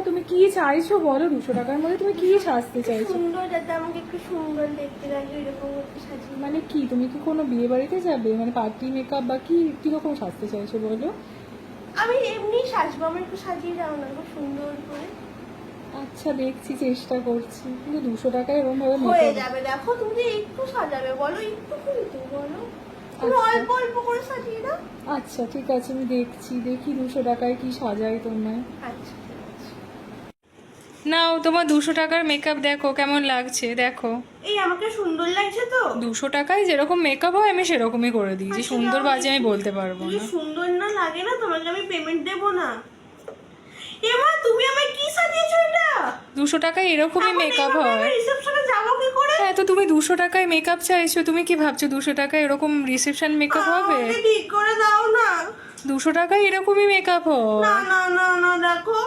তুমি কি চাইছো বলো? 200 টাকার মধ্যে তুমি কি সাজতে চাইছো? সুন্দর, যাতে আমাকে একটু সুন্দর দেখতে লাগে এরকম একটু সাজিয়ে। মানে কি, তুমি কি কোনো বিয়ে বাড়িতে যাবে? মানে পার্টি মেকআপ বা কি কিরকম সাজতে চাইছো বলো? আমি এমনি সাজবো, আমার একটু সাজিয়ে দাও না খুব সুন্দর করে। আচ্ছা দেখছি, চেষ্টা করছি, কিন্তু 200 টাকায় এরকম ভাবে হয়ে মেকআপ। যাবে, দেখো তুমি যে একটু সাজাবে বলো, একটু করে তো বলো, তুমি আচ্ছা। অল্প অল্প করে সাজিয়ে দাও। আচ্ছা ঠিক আছে, আমি দেখছি, দেখি 200 টাকায় কি সাজাই তোমায়। আচ্ছা ঠিক আছে। নাও তোমার 200 টাকার মেকআপ দেখো কেমন লাগছে, দেখো। এই আমাকে সুন্দর লাগছে তো? 200 টাকায় যেরকম মেকআপ হয় আমি সেরকমই করে দিই, যে আচ্ছা, সুন্দর দাও বাজে আমি দেখি। বলতে পারবো যদি না। সুন্দর না লাগে না তোমাকে আমি পেমেন্ট দেবো না। এমা তুমি আমায় কি সাজিয়েছো এটা? 200 টাকায় এরকমই মেকআপ হয়। রিসেপশনে যাবো কি করে? হ্যাঁ, তো তুমি 200 টাকায় মেকআপ চাইছো, তুমি কি ভাবছো 200 টাকায় এরকম রিসেপশন মেকআপ হবে? আমাকে ঠিক করে দাও না। 200 টাকায় এরকমই মেকআপ হয়। না না না না, দেখো